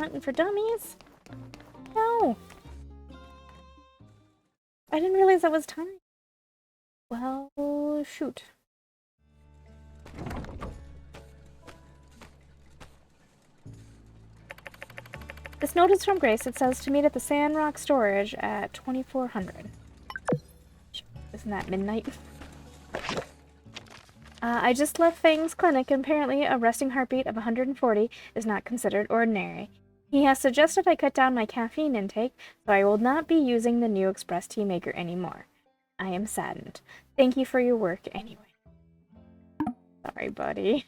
hunting for dummies? No. I didn't realize that was time. Well, shoot. This note is from Grace. It says to meet at the Sandrock storage at 2400. Isn't that midnight? I just left Fang's clinic, and apparently a resting heartbeat of 140 is not considered ordinary. He has suggested I cut down my caffeine intake, so I will not be using the new Express tea maker anymore. I am saddened. Thank you for your work anyway. Sorry, buddy.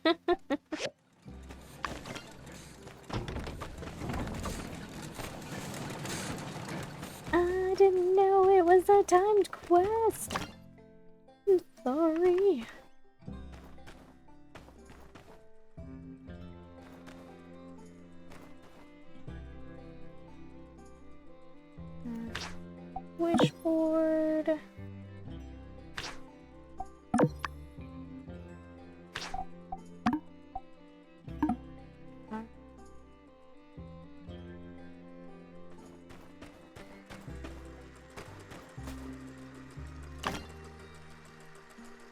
I didn't know it was a timed quest. I'm sorry. Wishboard.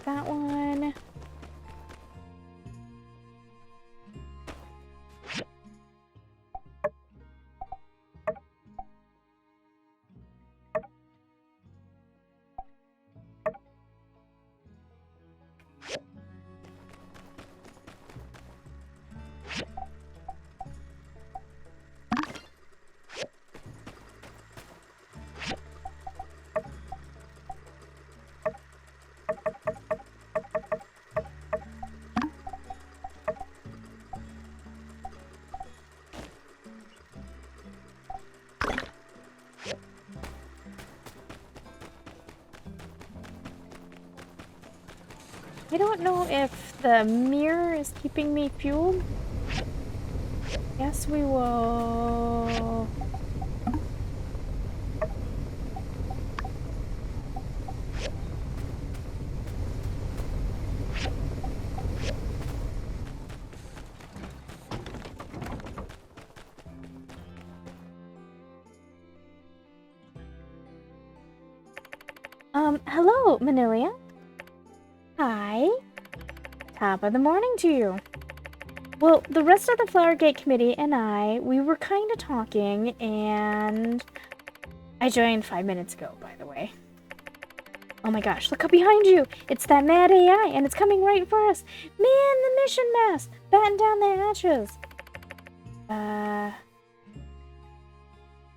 That one. I don't know if the mirror is keeping me fueled. Yes, we will. Hello, Manilia. Hi. Top of the morning to you. Well, the rest of the Flowergate committee and we were kind of talking, and I joined 5 minutes ago, by the way. Oh my gosh, look up behind you! It's that mad AI, and it's coming right for us! Man, the mission mast! Batten down the hatches!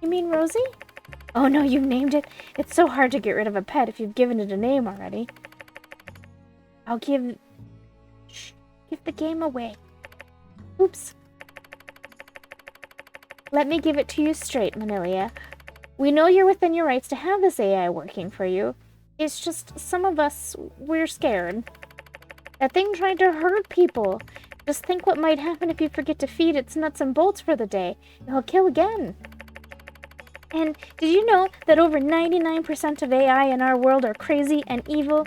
You mean Rosie? Oh no, you've named it. It's so hard to get rid of a pet if you've given it a name already. I'll give... Shh, give the game away. Oops. Let me give it to you straight, Manilia. We know you're within your rights to have this AI working for you. It's just, some of us, we're scared. That thing tried to hurt people. Just think what might happen if you forget to feed its nuts and bolts for the day. It'll kill again. And did you know that over 99% of AI in our world are crazy and evil?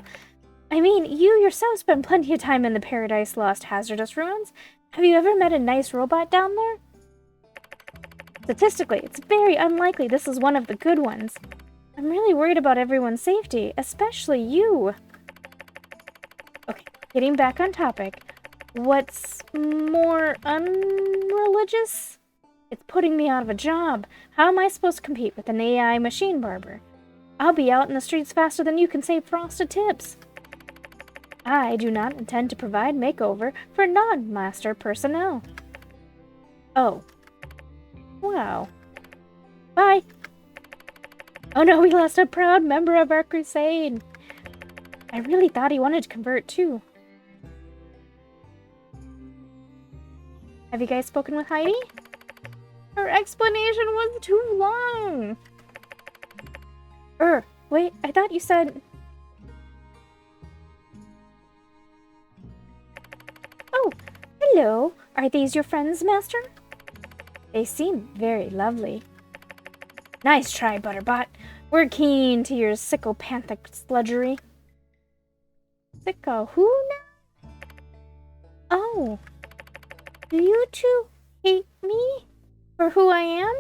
I mean, you yourself spend plenty of time in the Paradise Lost hazardous ruins. Have you ever met a nice robot down there? Statistically, it's very unlikely this is one of the good ones. I'm really worried about everyone's safety, especially you. Okay, getting back on topic. What's more unreligious? It's putting me out of a job. How am I supposed to compete with an AI machine barber? I'll be out in the streets faster than you can save frosted tips. I do not intend to provide makeover for non-master personnel. Oh. Wow. Bye. Oh no, we lost a proud member of our crusade. I really thought he wanted to convert too. Have you guys spoken with Heidi? Her explanation was too long. Wait, I thought you said... Oh, hello. Are these your friends, Master? They seem very lovely. Nice try, Butterbot. We're keen to your psychopathic sludgery. Sicko who now? Oh. Do you two hate me? For who I am?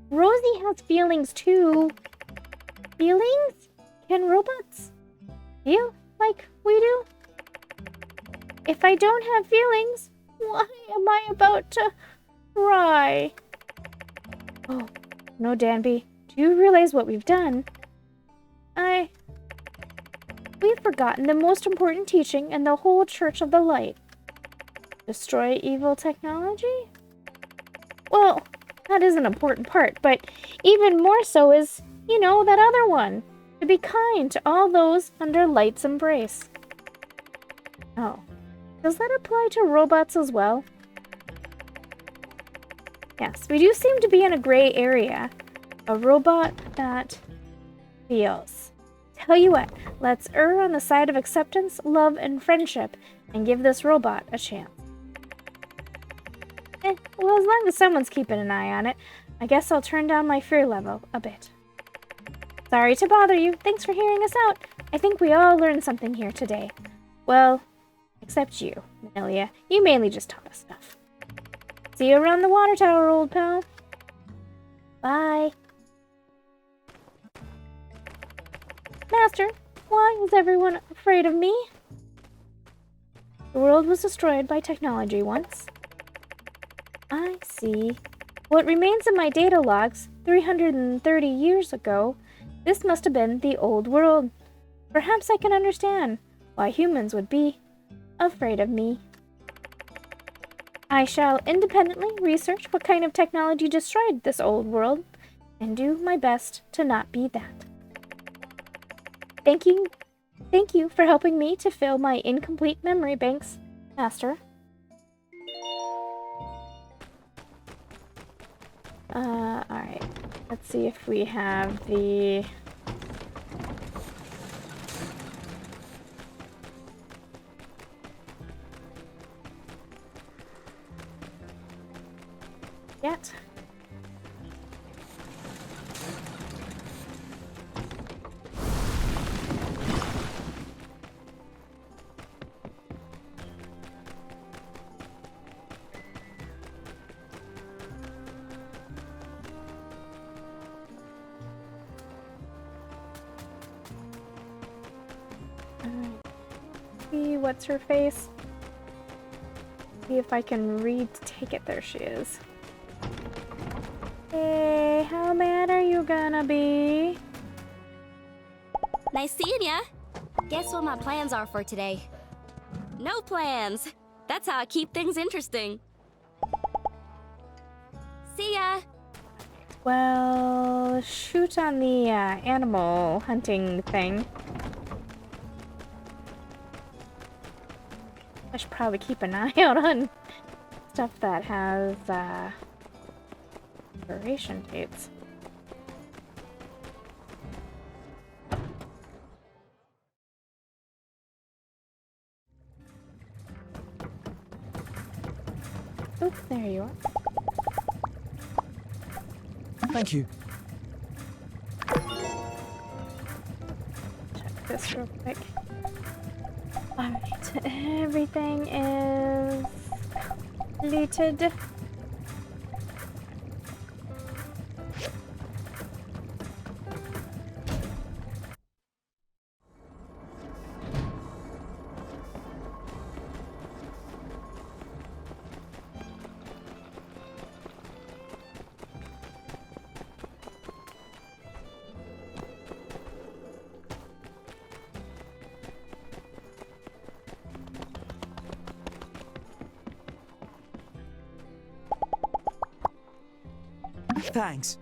Rosie has feelings too. Feelings? Can robots feel like we do? If I don't have feelings, why am I about to cry? Oh, no, Danby. Do you realize what we've done? We've forgotten the most important teaching in the whole Church of the Light. Destroy evil technology? Well, that is an important part, but even more so is, that other one. To be kind to all those under Light's embrace. Oh, does that apply to robots as well? Yes, we do seem to be in a gray area. A robot that feels. Tell you what, let's err on the side of acceptance, love, and friendship, and give this robot a chance. Well, as long as someone's keeping an eye on it, I guess I'll turn down my fear level a bit. Sorry to bother you. Thanks for hearing us out. I think we all learned something here today. Well, except you, Manilia. You mainly just taught us stuff. See you around the water tower, old pal. Bye. Master, why is everyone afraid of me? The world was destroyed by technology once. I see. What remains of my data logs 330 years ago, this must have been the old world. Perhaps I can understand why humans would be afraid of me. I shall independently research what kind of technology destroyed this old world and do my best to not be that. Thank you for helping me to fill my incomplete memory banks, Master. Alright. Let's see if we have the... yet. What's her face? See if I can read to take it. There she is. Hey, how mad are you gonna be? Nice seeing ya. Guess what my plans are for today? No plans. That's how I keep things interesting. See ya. Well, shoot on the animal hunting thing. I should probably keep an eye out on stuff that has expiration dates. Oh, there you are. Thank you. Check this real quick. Alright, everything is completed. Thanks.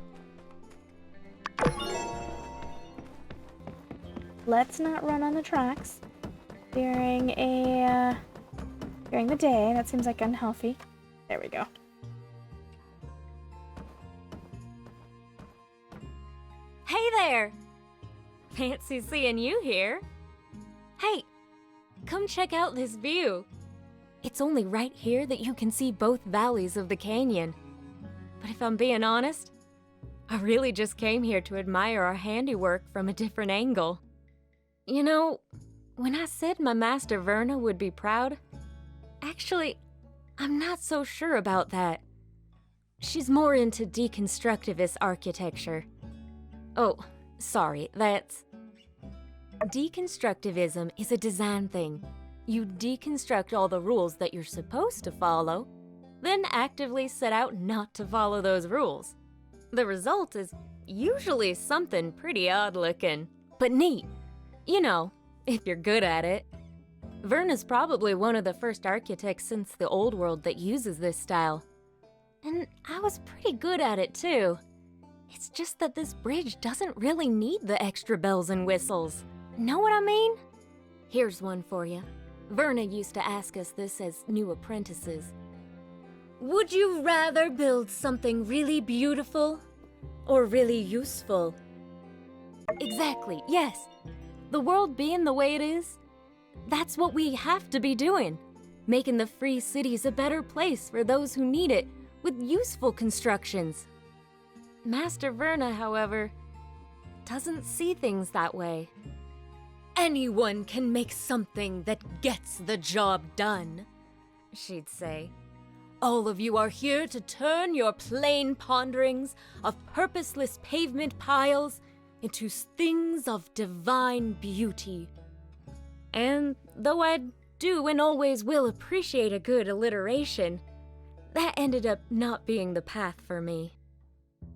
Let's not run on the tracks during the day. That seems like unhealthy. There we go. Hey there! Fancy seeing you here. Hey, come check out this view. It's only right here that you can see both valleys of the canyon. But if I'm being honest, I really just came here to admire our handiwork from a different angle. You know, when I said my master Verna would be proud, actually, I'm not so sure about that. She's more into deconstructivist architecture. Oh, sorry, that's... Deconstructivism is a design thing. You deconstruct all the rules that you're supposed to follow, then actively set out not to follow those rules. The result is usually something pretty odd-looking, but neat. You know, if you're good at it. Verna's probably one of the first architects since the Old World that uses this style. And I was pretty good at it too. It's just that this bridge doesn't really need the extra bells and whistles. Know what I mean? Here's one for you. Verna used to ask us this as new apprentices. Would you rather build something really beautiful or really useful? Exactly, yes. The world being the way it is, that's what we have to be doing. Making the free cities a better place for those who need it with useful constructions. Master Verna, however, doesn't see things that way. Anyone can make something that gets the job done, she'd say. All of you are here to turn your plain ponderings of purposeless pavement piles into things of divine beauty. And though I do and always will appreciate a good alliteration, that ended up not being the path for me.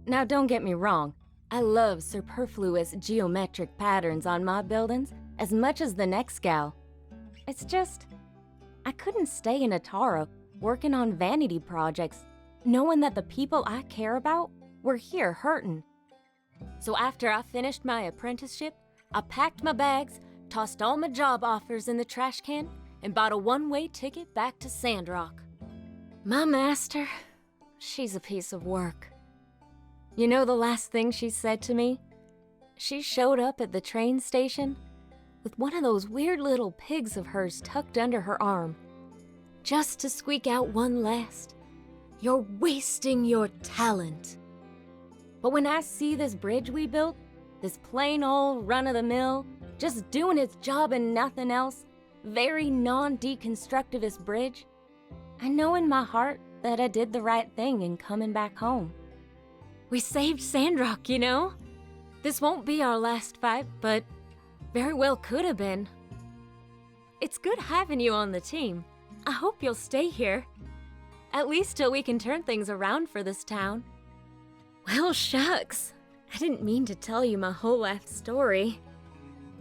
Now don't get me wrong, I love superfluous geometric patterns on my buildings as much as the next gal. It's just, I couldn't stay in Atara working on vanity projects, knowing that the people I care about were here hurting. So after I finished my apprenticeship, I packed my bags, tossed all my job offers in the trash can, and bought a one-way ticket back to Sandrock. My master, she's a piece of work. You know the last thing she said to me? She showed up at the train station with one of those weird little pigs of hers tucked under her arm, just to squeak out one last, "You're wasting your talent." But when I see this bridge we built, this plain old run-of-the-mill, just doing its job and nothing else, very non-deconstructivist bridge, I know in my heart that I did the right thing in coming back home. We saved Sandrock, you know? This won't be our last fight, but very well could have been. It's good having you on the team. I hope you'll stay here. At least till we can turn things around for this town. Well, shucks. I didn't mean to tell you my whole life story.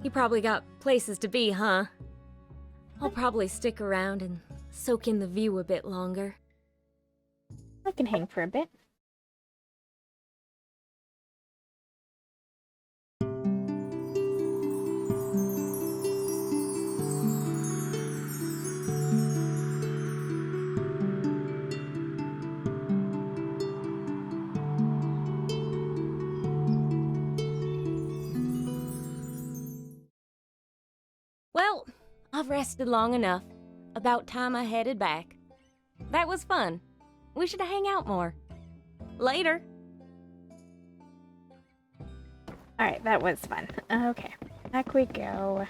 You probably got places to be, huh? I'll probably stick around and soak in the view a bit longer. I can hang for a bit. Well, I've rested long enough. About time I headed back. That was fun. We should hang out more. Later. Alright, that was fun. Okay, back we go.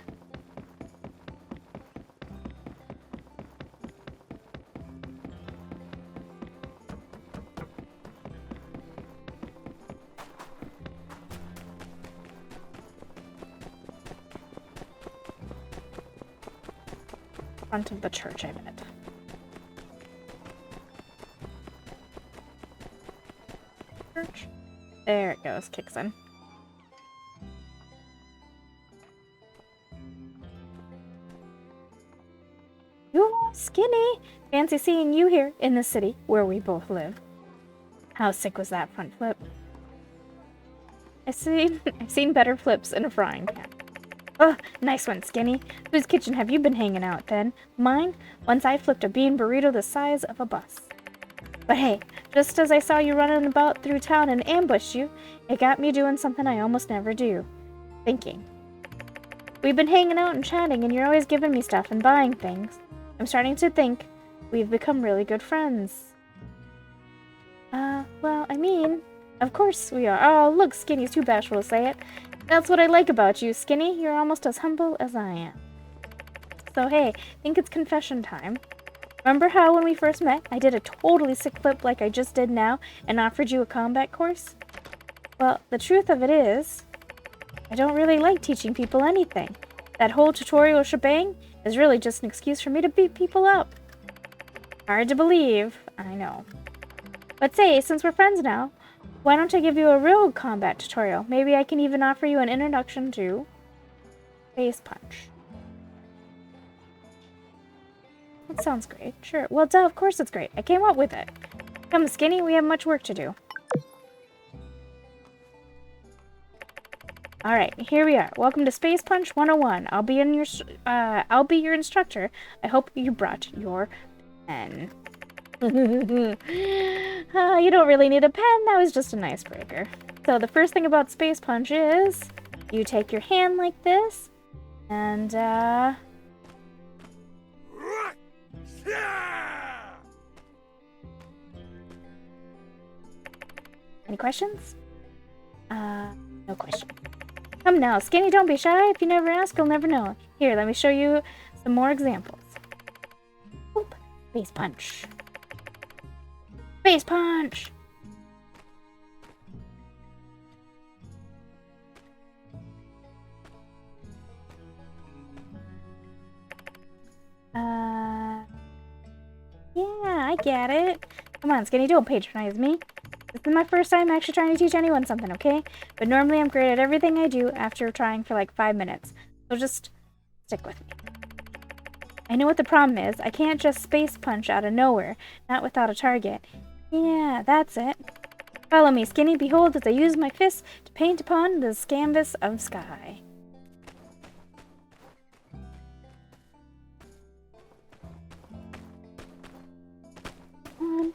Front of the church, I bet. Church. There it goes, kicks in. You're skinny! Fancy seeing you here in the city where we both live. How sick was that front flip? I've seen better flips in a frying pan. Oh, nice one, Skinny. Whose kitchen have you been hanging out, then? Mine? Once I flipped a bean burrito the size of a bus. But hey, just as I saw you running about through town and ambushed you, it got me doing something I almost never do. Thinking. We've been hanging out and chatting, and you're always giving me stuff and buying things. I'm starting to think we've become really good friends. Well, I mean, of course we are. Oh, look, Skinny's too bashful to say it. That's what I like about you, Skinny. You're almost as humble as I am. So hey, think it's confession time. Remember how when we first met, I did a totally sick flip like I just did now and offered you a combat course? Well, the truth of it is, I don't really like teaching people anything. That whole tutorial shebang is really just an excuse for me to beat people up. Hard to believe, I know. But say, since we're friends now, why don't I give you a real combat tutorial? Maybe I can even offer you an introduction to Face Punch. That sounds great. Sure. Well, duh, of course it's great. I came up with it. Come, Skinny, we have much work to do. Alright, here we are. Welcome to Space Punch 101. I'll be your instructor. I hope you brought your pen. You don't really need a pen. That was just an icebreaker. So the first thing about Space Punch is you take your hand like this and any questions? No question. Come now, Skinny, don't be shy. If you never ask, you'll never know. Here, let me show you some more examples. Oop. Face punch. Face punch! Yeah, I get it. Come on, Skinny, don't patronize me. This is my first time actually trying to teach anyone something, okay? But normally I'm great at everything I do after trying for like 5 minutes. So just stick with me. I know what the problem is. I can't just space punch out of nowhere, not without a target. Yeah, that's it. Follow me, Skinny. Behold, as I use my fists to paint upon this canvas of sky. Come on.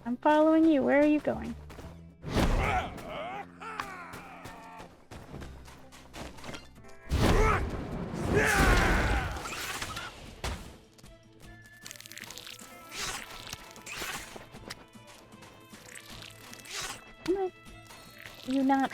I'm following you. Where are you going? Come on. You not...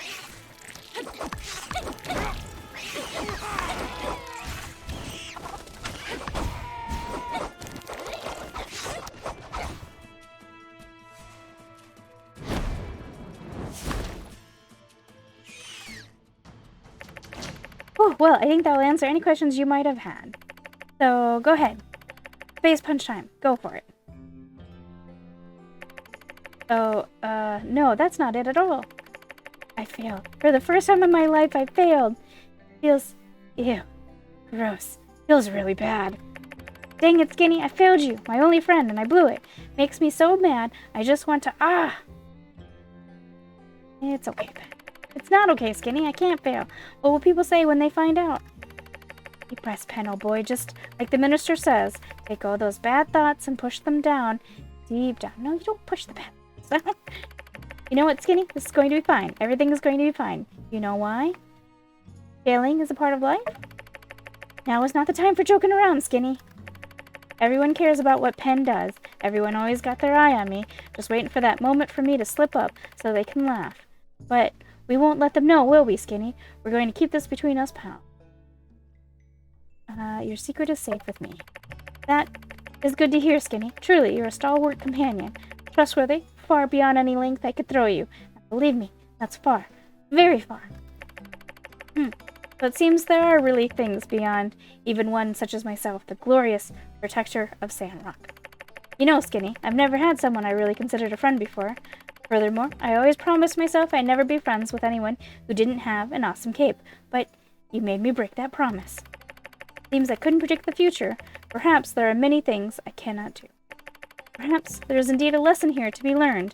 Oh, well, I think that will answer any questions you might have had. So, go ahead. Face punch time. Go for it. Oh, no, that's not it at all. I failed. For the first time in my life, I failed. Feels... ew. Gross. Feels really bad. Dang it, Skinny, I failed you. My only friend, and I blew it. Makes me so mad, I just want to... It's okay, then. It's not okay, Skinny. I can't fail. What will people say when they find out? You press pen, old boy, just like the minister says. Take all those bad thoughts and push them down. Deep down. No, you don't push the pen. You know what, Skinny? This is going to be fine. Everything is going to be fine. You know why? Failing is a part of life. Now is not the time for joking around, Skinny. Everyone cares about what Pen does. Everyone always got their eye on me, just waiting for that moment for me to slip up so they can laugh. But we won't let them know, will we, Skinny? We're going to keep this between us, pal. Your secret is safe with me. That is good to hear, Skinny. Truly, you're a stalwart companion. Trustworthy, far beyond any length I could throw you. And believe me, that's far. Very far. So it seems there are really things beyond even one such as myself, the glorious protector of Sandrock. You know, Skinny, I've never had someone I really considered a friend before. Furthermore, I always promised myself I'd never be friends with anyone who didn't have an awesome cape, but you made me break that promise. Seems I couldn't predict the future. Perhaps there are many things I cannot do. Perhaps there is indeed a lesson here to be learned.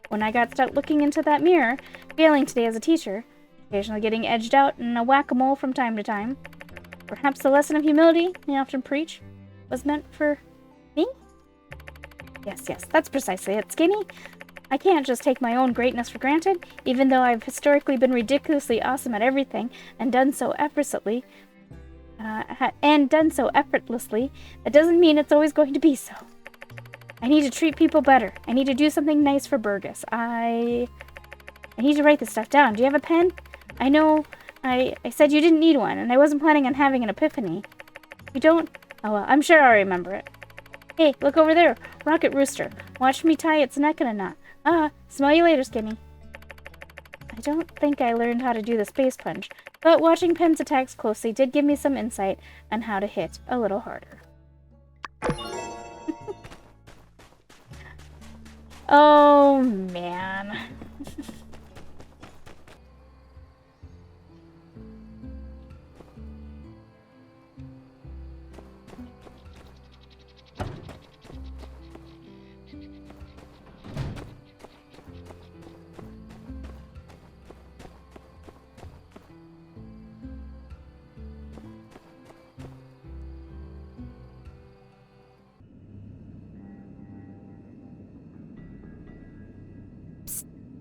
When I got stuck looking into that mirror, failing today as a teacher, occasionally getting edged out in a whack-a-mole from time to time, perhaps the lesson of humility I often preach was meant for me? Yes, that's precisely it, Skinny. I can't just take my own greatness for granted, even though I've historically been ridiculously awesome at everything and done so effortlessly. That doesn't mean it's always going to be so. I need to treat people better. I need to do something nice for Burgess. I need to write this stuff down. Do you have a pen? I know I said you didn't need one, and I wasn't planning on having an epiphany. You don't? Oh well, I'm sure I'll remember it. Hey, look over there. Rocket Rooster. Watch me tie its neck in a knot. Smell you later, Skinny. I don't think I learned how to do the space punch, but watching Pen's attacks closely did give me some insight on how to hit a little harder. Oh, man.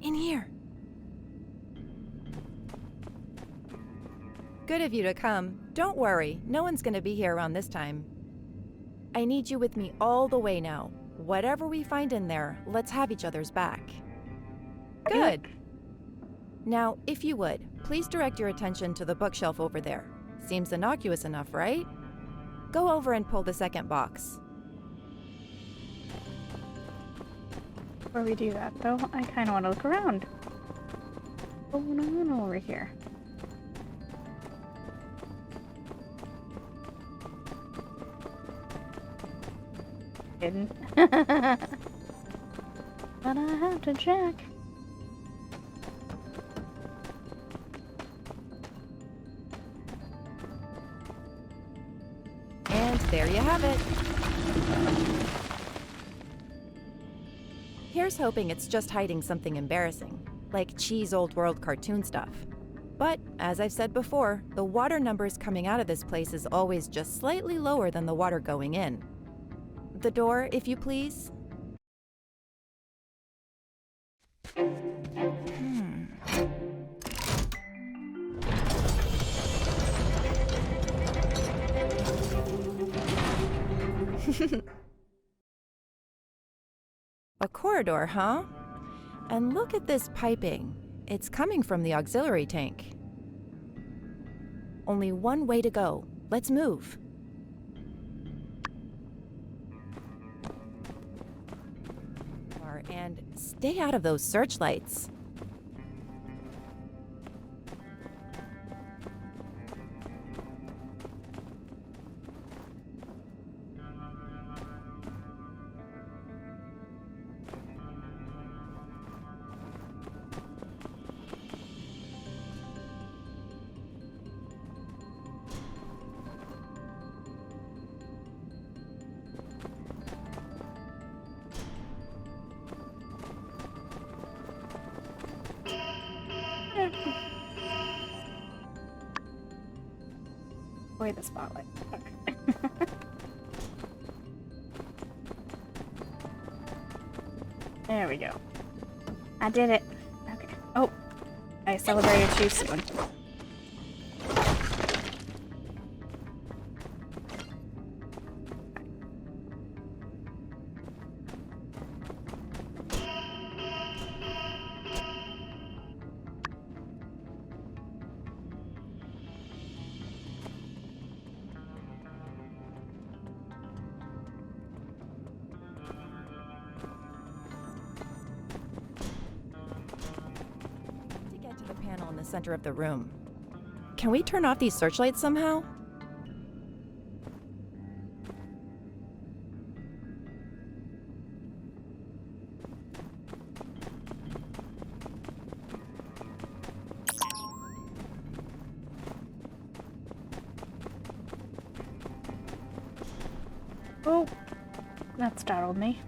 In here. Good of you to come. Don't worry, no one's gonna be here around this time. I need you with me all the way now. Whatever we find in there, let's have each other's back. Good. Now, if you would, please direct your attention to the bookshelf over there. Seems innocuous enough, right? Go over and pull the second box. Before we do that, though, I kind of want to look around. What's going on over here? Hidden. But I have to check. And there you have it. Here's hoping it's just hiding something embarrassing, like cheese old world cartoon stuff. But, as I've said before, the water numbers coming out of this place is always just slightly lower than the water going in. The door, if you please. A corridor, huh? And look at this piping. It's coming from the auxiliary tank. Only one way to go. Let's move. And stay out of those searchlights. Avoid the spotlight. Okay. There we go. I did it. Okay. Oh, I celebrated too soon. Panel in the center of the room. Can we turn off these searchlights somehow? Oh, that startled me.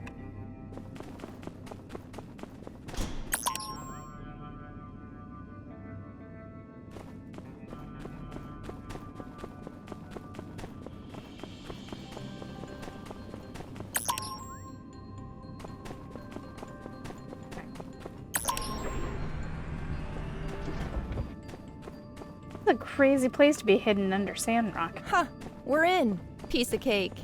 A crazy place to be hidden under Sandrock. Huh, we're in. Piece of cake.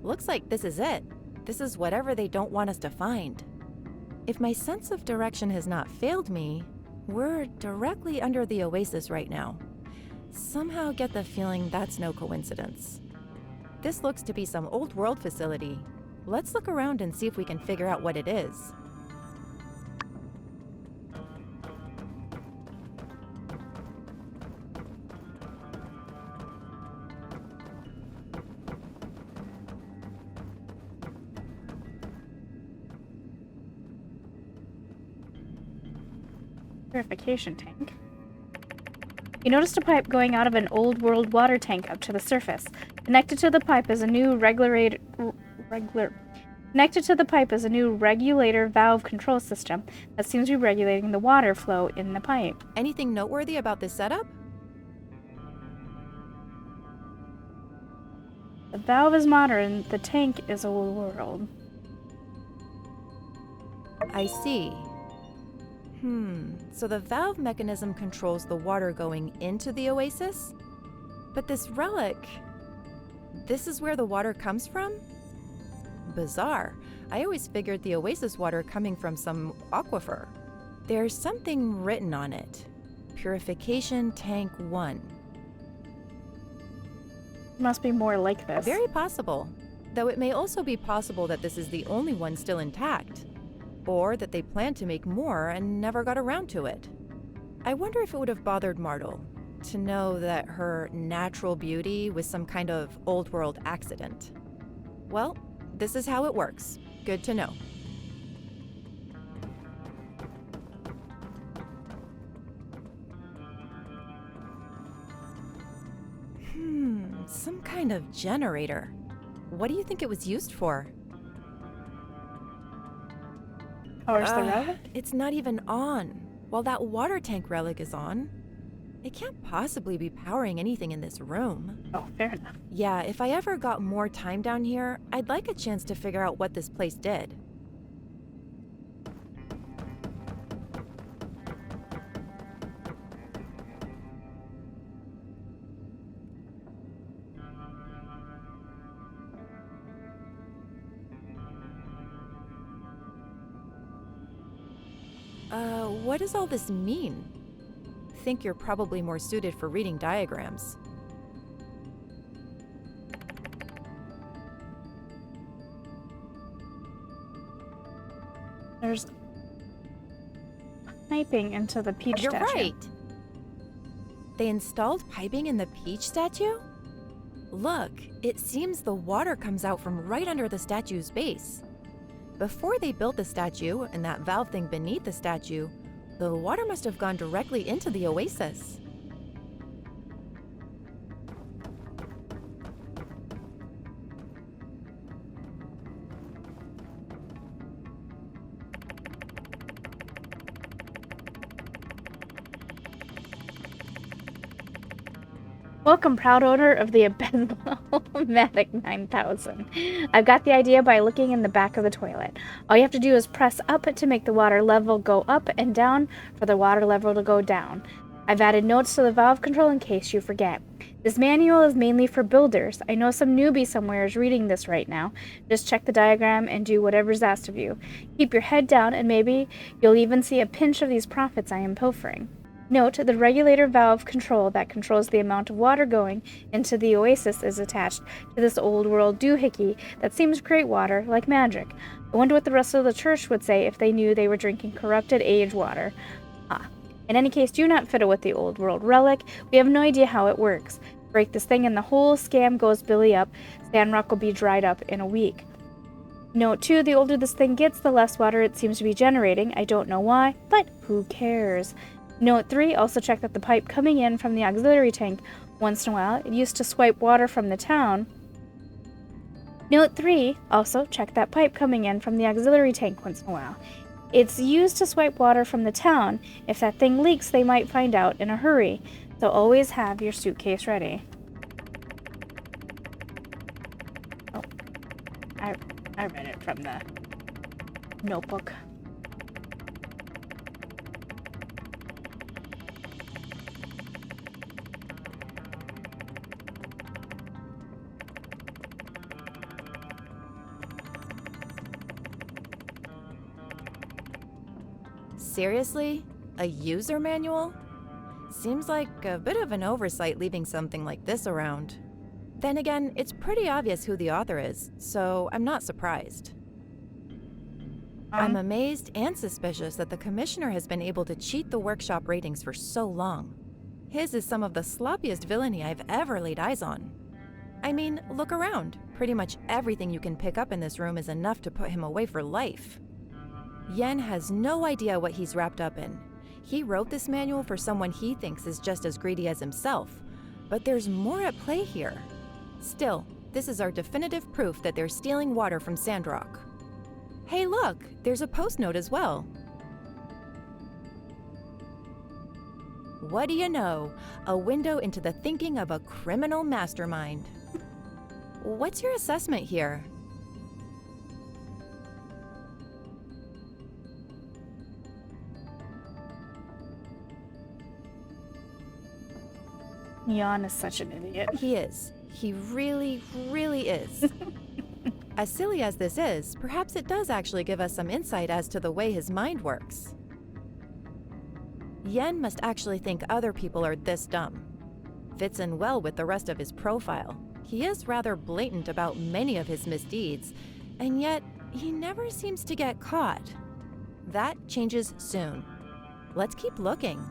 Looks like this is it. This is whatever they don't want us to find. If my sense of direction has not failed me, we're directly under the oasis right now. Somehow get the feeling that's no coincidence. This looks to be some old world facility. Let's look around and see if we can figure out what it is. Purification tank. You noticed a pipe going out of an old world water tank up to the surface. Connected to the pipe is a new regulator valve control system that seems to be regulating the water flow in the pipe. Anything noteworthy about this setup? The valve is modern, the tank is old world. I see. So the valve mechanism controls the water going into the oasis? But this relic, this is where the water comes from? Bizarre. I always figured the oasis water coming from some aquifer. There's something written on it. Purification Tank 1. Must be more like this. Very possible. Though it may also be possible that this is the only one still intact. Or that they planned to make more and never got around to it. I wonder if it would have bothered Martel to know that her natural beauty was some kind of old world accident. Well, this is how it works. Good to know. Some kind of generator. What do you think it was used for? Powers the relic? It's not even on. While that water tank relic is on, it can't possibly be powering anything in this room. Oh, fair enough. Yeah, if I ever got more time down here, I'd like a chance to figure out what this place did. What does all this mean? Think you're probably more suited for reading diagrams. There's piping into the peach You're statue. right! They installed piping in the peach statue? Look, it seems the water comes out from right under the statue's base. Before they built the statue and that valve thing beneath the statue, the water must have gone directly into the oasis. Welcome, proud owner of the Abysmal-matic 9000. I've got the idea by looking in the back of the toilet. All you have to do is press up to make the water level go up and down for the water level to go down. I've added notes to the valve control in case you forget. This manual is mainly for builders. I know some newbie somewhere is reading this right now. Just check the diagram and do whatever's asked of you. Keep your head down and maybe you'll even see a pinch of these profits I am pilfering. Note, the regulator valve control that controls the amount of water going into the oasis is attached to this old world doohickey that seems to create water like magic. I wonder what the rest of the church would say if they knew they were drinking corrupted age water. In any case, do not fiddle with the old world relic. We have no idea how it works. Break this thing and the whole scam goes belly up. Sandrock will be dried up in a week. Note 2, the older this thing gets, the less water it seems to be generating. I don't know why, but who cares? Note 3, also check that the pipe coming in from the auxiliary tank once in a while. It used to swipe water from the town. Note 3, also check that pipe coming in from the auxiliary tank once in a while. It's used to swipe water from the town. If that thing leaks, they might find out in a hurry. So always have your suitcase ready. Oh, I read it from the notebook. Seriously? A user manual? Seems like a bit of an oversight leaving something like this around. Then again, it's pretty obvious who the author is, so I'm not surprised. I'm amazed and suspicious that the commissioner has been able to cheat the workshop ratings for so long. His is some of the sloppiest villainy I've ever laid eyes on. I mean, look around. Pretty much everything you can pick up in this room is enough to put him away for life. Yen has no idea what he's wrapped up in. He wrote this manual for someone he thinks is just as greedy as himself, but there's more at play here. Still, this is our definitive proof that they're stealing water from Sandrock. Hey look, there's a post note as well. What do you know? A window into the thinking of a criminal mastermind. What's your assessment here? Jan is such an idiot. He is. He really, really is. As silly as this is, perhaps it does actually give us some insight as to the way his mind works. Yen must actually think other people are this dumb. Fits in well with the rest of his profile. He is rather blatant about many of his misdeeds, and yet he never seems to get caught. That changes soon. Let's keep looking.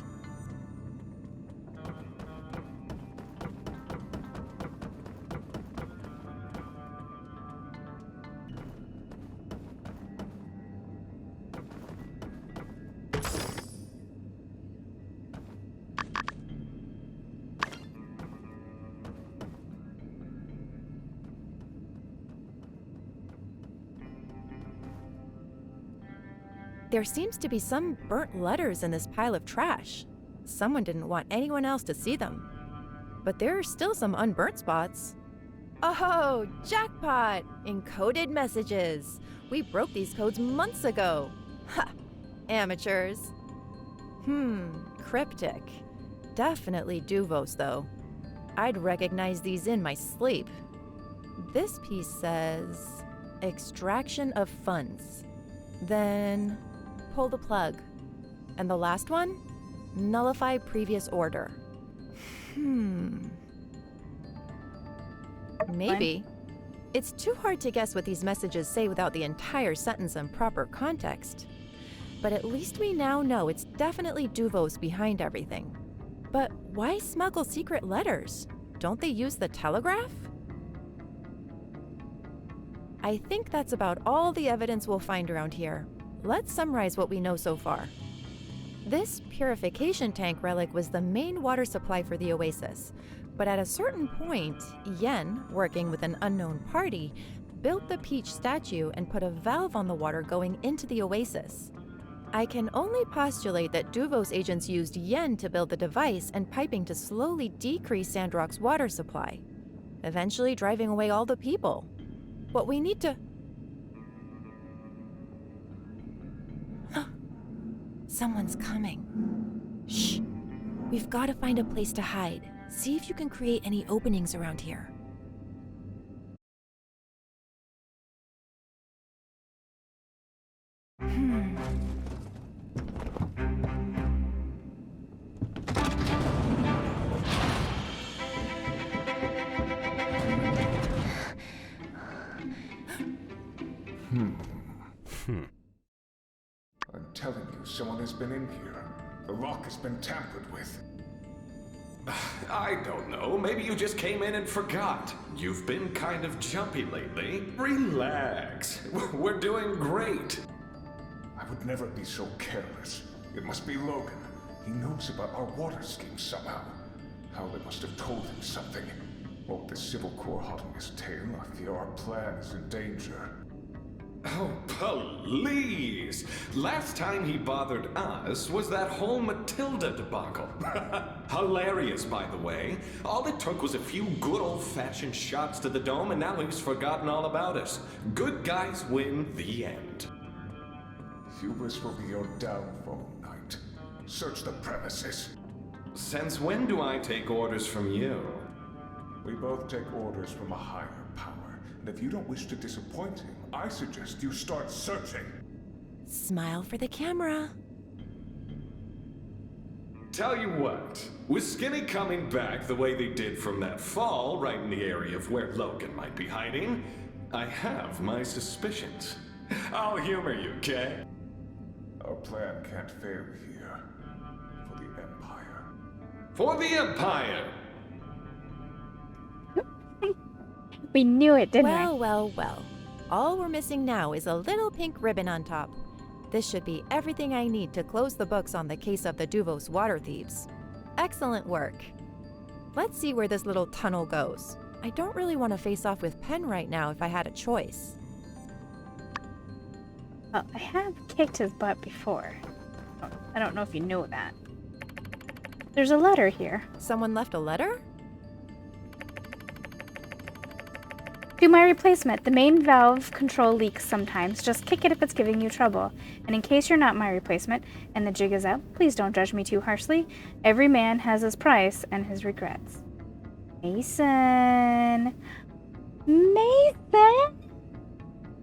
There seems to be some burnt letters in this pile of trash. Someone didn't want anyone else to see them. But there are still some unburnt spots. Oh, jackpot! Encoded messages. We broke these codes months ago. Ha! Amateurs. Cryptic. Definitely Duvos, though. I'd recognize these in my sleep. This piece says, extraction of funds. Then, pull the plug. And the last one? Nullify previous order. Maybe. It's too hard to guess what these messages say without the entire sentence in proper context. But at least we now know it's definitely Duvos behind everything. But why smuggle secret letters? Don't they use the telegraph? I think that's about all the evidence we'll find around here. Let's summarize what we know so far. This purification tank relic was the main water supply for the oasis, but at a certain point, Yen, working with an unknown party, built the peach statue and put a valve on the water going into the oasis. I can only postulate that Duvos agents used Yen to build the device and piping to slowly decrease Sandrock's water supply, eventually driving away all the people. What we need to... Someone's coming. Shh. We've got to find a place to hide. See if you can create any openings around here. I'm telling you, someone has been in here. The lock has been tampered with. I don't know. Maybe you just came in and forgot. You've been kind of jumpy lately. Relax. We're doing great. I would never be so careless. It must be Logan. He knows about our water scheme somehow. How they must have told him something. Oh, the Civil Corps hot on his tail. I fear our plan is in danger. Oh, please! Last time he bothered us was that whole Matilda debacle. Hilarious, by the way. All it took was a few good old-fashioned shots to the dome, and now he's forgotten all about us. Good guys win the end. Hubris will be your downfall, Knight. Search the premises. Since when do I take orders from you? We both take orders from a higher power. And if you don't wish to disappoint him, I suggest you start searching. Smile for the camera. Tell you what, with Skinny coming back the way they did from that fall right in the area of where Logan might be hiding, I have my suspicions. I'll humor you, Kay? Our plan can't fail here. For the Empire. For the Empire! We knew it, didn't Well, well, well. All we're missing now is a little pink ribbon on top. This should be everything I need to close the books on the case of the Duvos water thieves. Excellent work. Let's see where this little tunnel goes. I don't really want to face off with Penn right now if I had a choice. Well, I have kicked his butt before. I don't know if you know that. There's a letter here. Someone left a letter? Do my replacement. The main valve control leaks sometimes. Just kick it if it's giving you trouble. And in case you're not my replacement and the jig is up, please don't judge me too harshly. Every man has his price and his regrets. Mason. Mason?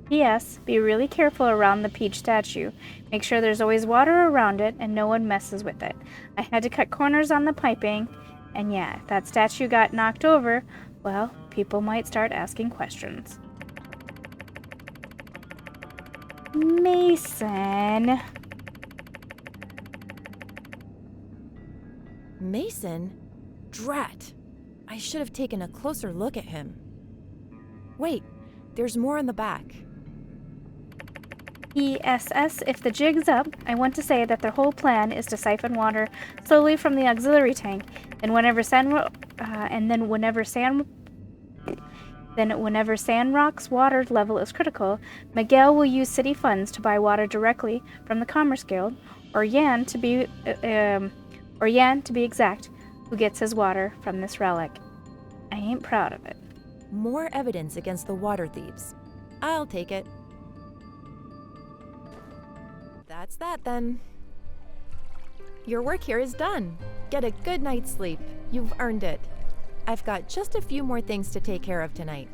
P.S. Be really careful around the peach statue. Make sure there's always water around it and no one messes with it. I had to cut corners on the piping, and yeah, if that statue got knocked over, well, people might start asking questions. Mason. Mason? Drat. I should have taken a closer look at him. Wait, there's more in the back. PSS, if the jig's up, I want to say that their whole plan is to siphon water slowly from the auxiliary tank, and whenever Sandrock's water level is critical, Miguel will use city funds to buy water directly from the Commerce Guild, or Yan to be exact, who gets his water from this relic. I ain't proud of it. More evidence against the water thieves. I'll take it. That's that then. Your work here is done. Get a good night's sleep. You've earned it. I've got just a few more things to take care of tonight.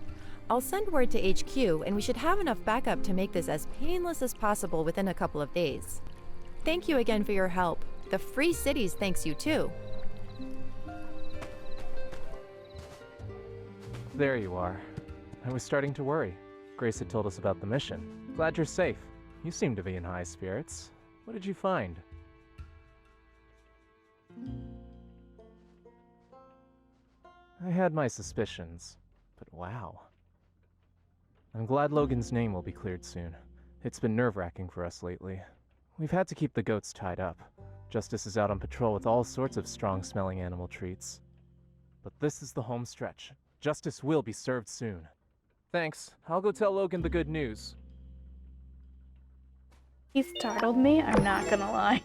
I'll send word to HQ and we should have enough backup to make this as painless as possible within a couple of days. Thank you again for your help. The Free Cities thanks you too. There you are. I was starting to worry. Grace had told us about the mission. Glad you're safe. You seem to be in high spirits. What did you find? I had my suspicions, but wow. I'm glad Logan's name will be cleared soon. It's been nerve-wracking for us lately. We've had to keep the goats tied up. Justice is out on patrol with all sorts of strong-smelling animal treats. But this is the home stretch. Justice will be served soon. Thanks. I'll go tell Logan the good news. He startled me, I'm not gonna lie.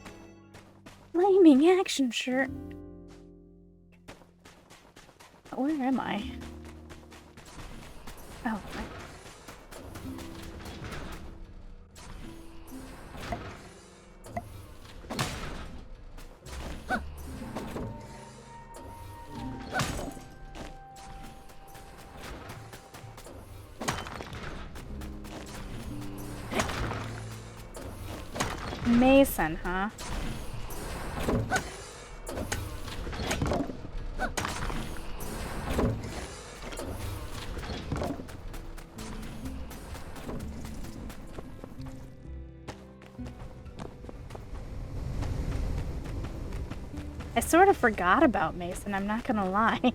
Flaming action shirt. Where am I? Oh, Mason, huh? I sort of forgot about Mason, I'm not gonna lie.